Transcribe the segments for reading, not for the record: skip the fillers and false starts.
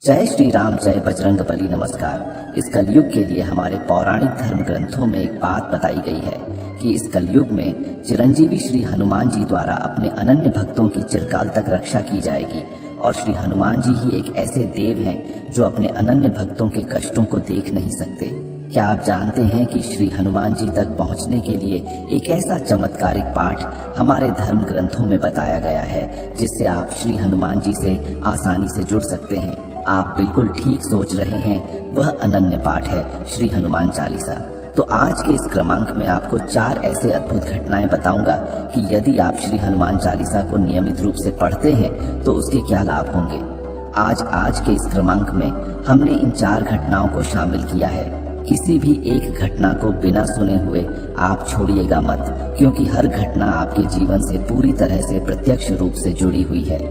जय श्री राम, जय बजरंग बली। नमस्कार। इस कलयुग के लिए हमारे पौराणिक धर्म ग्रंथों में एक बात बताई गई है कि इस कलयुग में चिरंजीवी श्री हनुमान जी द्वारा अपने अनन्य भक्तों की चिरकाल तक रक्षा की जाएगी। और श्री हनुमान जी ही एक ऐसे देव हैं जो अपने अनन्य भक्तों के कष्टों को देख नहीं सकते। क्या आप जानते हैं कि श्री हनुमान जी तक पहुंचने के लिए एक ऐसा चमत्कारिक पाठ हमारे धर्म ग्रंथों में बताया गया है जिससे आप श्री हनुमान जी से आसानी से जुड़ सकते हैं। आप बिल्कुल ठीक सोच रहे हैं, वह अनन्य पाठ है श्री हनुमान चालीसा। तो आज के इस क्रमांक में आपको 4 ऐसे अद्भुत घटनाएं बताऊंगा कि यदि आप श्री हनुमान चालीसा को नियमित रूप से पढ़ते हैं तो उसके क्या लाभ होंगे। आज के इस क्रमांक में हमने इन 4 घटनाओं को शामिल किया है। किसी भी एक घटना को बिना सुने हुए आप छोड़िएगा मत, क्योंकि हर घटना आपके जीवन से पूरी तरह से प्रत्यक्ष रूप से जुड़ी हुई है।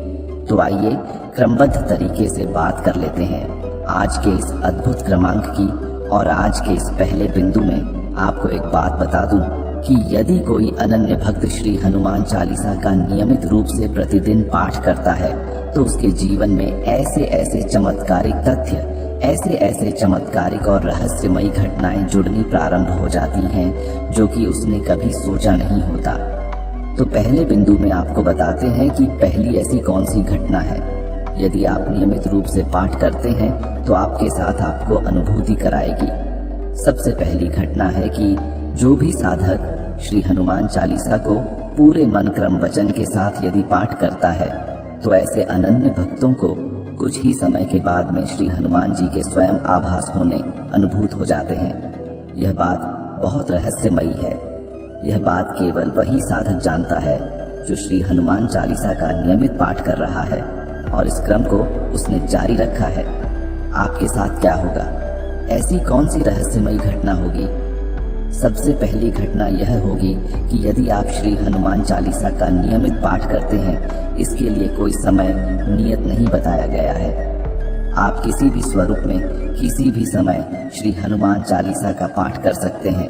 तो आइए क्रमबद्ध तरीके से बात कर लेते हैं आज के इस अद्भुत क्रमांक की। और आज के इस पहले बिंदु में आपको एक बात बता दूं कि यदि कोई अनन्य भक्त श्री हनुमान चालीसा का नियमित रूप से प्रतिदिन पाठ करता है तो उसके जीवन में ऐसे ऐसे चमत्कारिक तथ्य, ऐसे ऐसे चमत्कारिक और रहस्यमयी घटनाएं जुड़नी प्रारंभ हो जाती हैं जो कि उसने कभी सोचा नहीं होता। तो पहले बिंदु में आपको बताते हैं कि पहली ऐसी कौन सी घटना है। यदि आप नियमित रूप से पाठ करते हैं तो आपके साथ आपको अनुभूति कराएगी। सबसे पहली घटना है कि जो भी साधक श्री हनुमान चालीसा को पूरे मन क्रम वचन के साथ यदि पाठ करता है तो ऐसे अनन्य भक्तों को कुछ ही समय के बाद में श्री हनुमान जी के स्वयं आभास होने अनुभूत हो जाते हैं। यह बात बहुत रहस्यमयी है। यह बात केवल वही साधक जानता है जो श्री हनुमान चालीसा का नियमित पाठ कर रहा है और इस क्रम को उसने जारी रखा है। आपके साथ क्या होगा? ऐसी कौन सी रहस्यमयी घटना होगी? सबसे पहली घटना यह होगी कि यदि आप श्री हनुमान चालीसा का नियमित पाठ करते हैं, इसके लिए कोई समय नियत नहीं बताया गया है। आप किसी भी स्वरूप में किसी भी समय श्री हनुमान चालीसा का पाठ कर सकते हैं,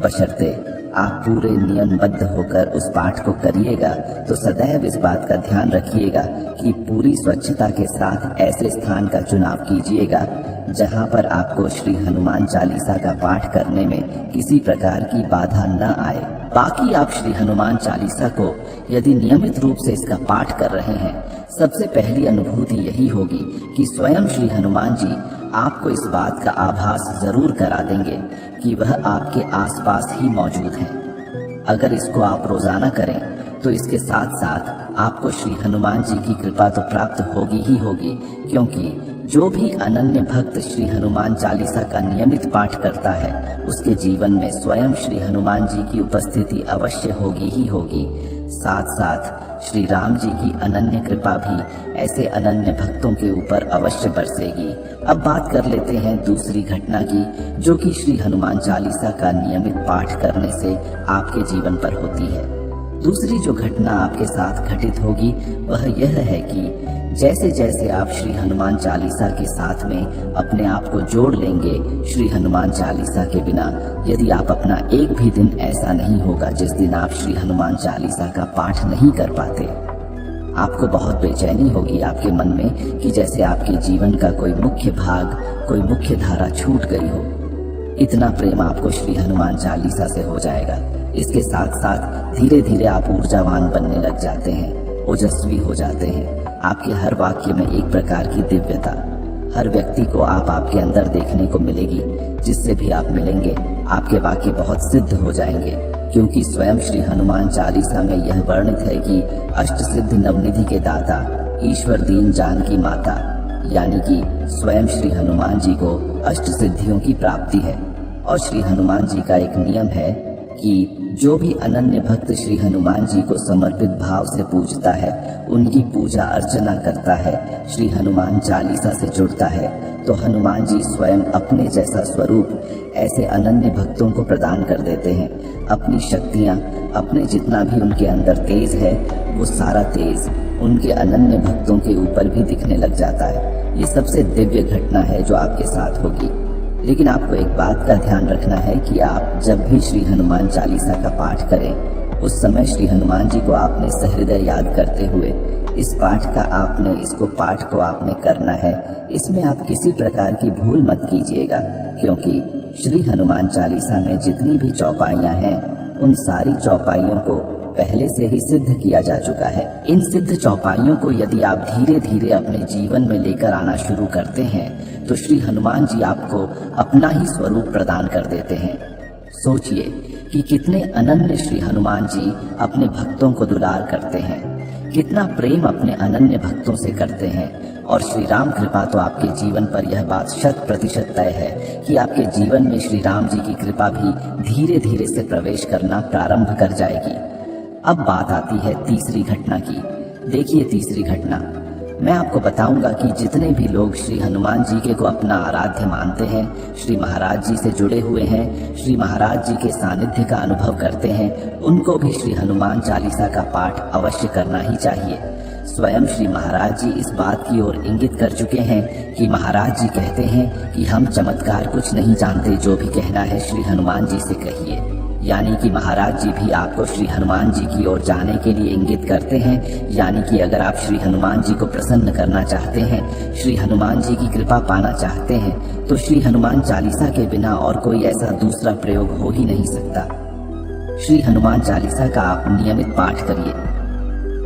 बशर्ते आप पूरे नियमबद्ध होकर उस पाठ को करिएगा। तो सदैव इस बात का ध्यान रखिएगा कि पूरी स्वच्छता के साथ ऐसे स्थान का चुनाव कीजिएगा जहां पर आपको श्री हनुमान चालीसा का पाठ करने में किसी प्रकार की बाधा न आए। बाकी आप श्री हनुमान चालीसा को यदि नियमित रूप से इसका पाठ कर रहे हैं, सबसे पहली अनुभूति यही होगी कि स्वयं श्री हनुमान जी आपको इस बात का आभास जरूर करा देंगे कि वह आपके आसपास ही मौजूद हैं। अगर इसको आप रोजाना करें तो इसके साथ साथ आपको श्री हनुमान जी की कृपा तो प्राप्त होगी ही होगी, क्योंकि जो भी अनन्य भक्त श्री हनुमान चालीसा का नियमित पाठ करता है उसके जीवन में स्वयं श्री हनुमान जी की उपस्थिति अवश्य होगी ही होगी। साथ साथ श्री राम जी की अनन्य कृपा भी ऐसे अनन्य भक्तों के ऊपर अवश्य बरसेगी। अब बात कर लेते हैं दूसरी घटना की, जो कि श्री हनुमान चालीसा का नियमित पाठ करने से आपके जीवन पर होती है। दूसरी जो घटना आपके साथ घटित होगी वह यह है कि जैसे जैसे आप श्री हनुमान चालीसा के साथ में अपने आप को जोड़ लेंगे श्री हनुमान चालीसा के बिना, यदि आप अपना एक भी दिन ऐसा नहीं होगा जिस दिन आप श्री हनुमान चालीसा का पाठ नहीं कर पाते। आपको बहुत बेचैनी होगी आपके मन में कि जैसे आपके जीवन का कोई मुख्य भाग, कोई मुख्य धारा छूट गई हो। इतना प्रेम आपको श्री हनुमान चालीसा से हो जाएगा। इसके साथ साथ धीरे धीरे आप ऊर्जावान बनने लग जाते हैं, ओजस्वी हो जाते हैं। आपके हर वाक्य में एक प्रकार की दिव्यता, हर व्यक्ति को आप आपके अंदर देखने को मिलेगी। जिससे भी आप मिलेंगे आपके वाक्य बहुत सिद्ध हो जाएंगे, क्योंकि स्वयं श्री हनुमान चालीसा में यह वर्णित है कि अष्ट सिद्धि नवनिधि के दाता ईश्वर दीन जानकी माता, यानी कि स्वयं श्री हनुमान जी को अष्ट सिद्धियों की प्राप्ति है। और श्री हनुमान जी का एक नियम है कि जो भी अनन्य भक्त श्री हनुमान जी को समर्पित भाव से पूजता है, उनकी पूजा अर्चना करता है, श्री हनुमान चालीसा से जुड़ता है, तो हनुमान जी स्वयं अपने जैसा स्वरूप ऐसे अनन्य भक्तों को प्रदान कर देते हैं। अपनी शक्तियां, अपने जितना भी उनके अंदर तेज है वो सारा तेज उनके अनन्य भक्तों के ऊपर भी दिखने लग जाता है। ये सबसे दिव्य घटना है जो आपके साथ होगी। लेकिन आपको एक बात का ध्यान रखना है कि आप जब भी श्री हनुमान चालीसा का पाठ करें उस समय श्री हनुमान जी को आपने सहृदय याद करते हुए इस पाठ को आपने करना है। इसमें आप किसी प्रकार की भूल मत कीजिएगा, क्योंकि श्री हनुमान चालीसा में जितनी भी चौपाइयां हैं उन सारी चौपाइयों को पहले से ही सिद्ध किया जा चुका है। इन सिद्ध चौपाइयों को यदि आप धीरे धीरे अपने जीवन में लेकर आना शुरू करते हैं तो श्री हनुमान जी आपको अपना ही स्वरूप प्रदान कर देते हैं। सोचिए कि कितने अनन्य श्री हनुमान जी अपने भक्तों को दुलार करते हैं, कितना प्रेम अपने अनन्य भक्तों से करते हैं। और श्री राम कृपा तो आपके जीवन पर यह बात 100% तय है कि आपके जीवन में श्री राम जी की कृपा भी धीरे धीरे से प्रवेश करना प्रारंभ कर जाएगी। अब बात आती है तीसरी घटना की। देखिए तीसरी घटना, मैं आपको बताऊंगा कि जितने भी लोग श्री हनुमान जी के को अपना आराध्य मानते हैं, श्री महाराज जी से जुड़े हुए हैं, श्री महाराज जी के सानिध्य का अनुभव करते हैं, उनको भी श्री हनुमान चालीसा का पाठ अवश्य करना ही चाहिए। स्वयं श्री महाराज जी इस बात की ओर इंगित कर चुके हैं कि महाराज जी कहते हैं कि हम चमत्कार कुछ नहीं जानते, जो भी कहना है श्री हनुमान जी से कहिए। यानी कि महाराज जी भी आपको श्री हनुमान जी की ओर जाने के लिए इंगित करते हैं। यानी कि अगर आप श्री हनुमान जी को प्रसन्न करना चाहते हैं, श्री हनुमान जी की कृपा पाना चाहते हैं, तो श्री हनुमान चालीसा के बिना और कोई ऐसा दूसरा प्रयोग हो ही नहीं सकता। श्री हनुमान चालीसा का आप नियमित पाठ करिए।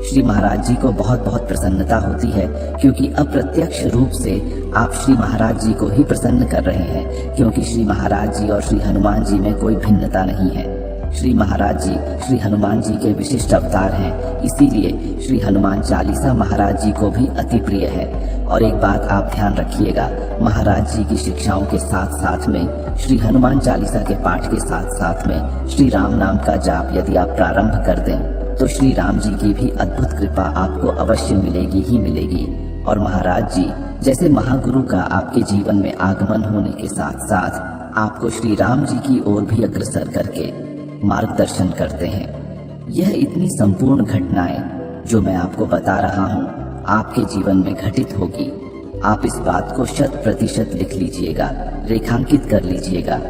श्री महाराज जी को बहुत बहुत प्रसन्नता होती है, क्योंकि अप्रत्यक्ष रूप से आप श्री महाराज जी को ही प्रसन्न कर रहे हैं, क्योंकि श्री महाराज जी और श्री हनुमान जी में कोई भिन्नता नहीं है। श्री महाराज जी श्री हनुमान जी के विशिष्ट अवतार हैं, इसीलिए श्री हनुमान चालीसा महाराज जी को भी अति प्रिय है। और एक बात आप ध्यान रखिएगा, महाराज जी की शिक्षाओं के साथ साथ में श्री हनुमान चालीसा के पाठ के साथ साथ में श्री राम नाम का जाप यदि आप प्रारंभ कर दें तो श्री राम जी की भी अद्भुत कृपा आपको अवश्य मिलेगी ही मिलेगी। और महाराज जी जैसे महागुरु का आपके जीवन में आगमन होने के साथ साथ आपको श्री राम जी की ओर भी अग्रसर करके मार्गदर्शन करते हैं। यह इतनी संपूर्ण घटनाएं जो मैं आपको बता रहा हूँ आपके जीवन में घटित होगी। आप इस बात को 100% लिख लीजिएगा, रेखांकित कर लीजिएगा।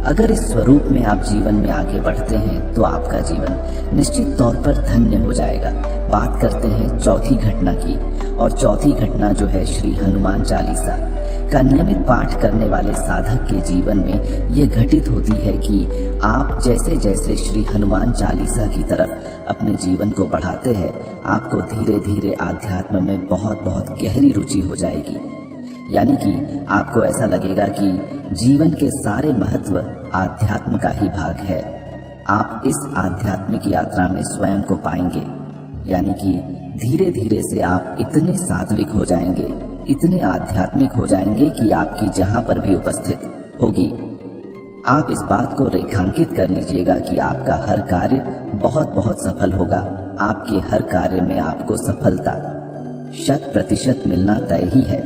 अगर इस स्वरूप में आप जीवन में आगे बढ़ते हैं तो आपका जीवन निश्चित तौर पर धन्य हो जाएगा। बात करते हैं चौथी घटना की, और चौथी घटना जो है श्री हनुमान चालीसा का नियमित पाठ करने वाले साधक के जीवन में ये घटित होती है कि आप जैसे जैसे श्री हनुमान चालीसा की तरफ अपने जीवन को बढ़ाते हैं, आपको धीरे धीरे आध्यात्म में बहुत बहुत गहरी रुचि हो जाएगी। यानी कि आपको ऐसा लगेगा कि जीवन के सारे महत्व आध्यात्म का ही भाग है। आप इस आध्यात्मिक यात्रा में स्वयं को पाएंगे। यानी कि धीरे धीरे से आप इतने सात्विक हो जाएंगे, इतने आध्यात्मिक हो जाएंगे कि आपकी जहां पर भी उपस्थित होगी, आप इस बात को रेखांकित कर लीजिएगा कि आपका हर कार्य बहुत बहुत सफल होगा। आपके हर कार्य में आपको सफलता 100% मिलना तय ही है।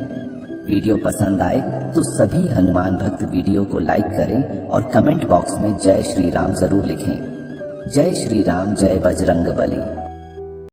वीडियो पसंद आए तो सभी हनुमान भक्त वीडियो को लाइक करें और कमेंट बॉक्स में जय श्री राम जरूर लिखें। जय श्री राम, जय बजरंग बली।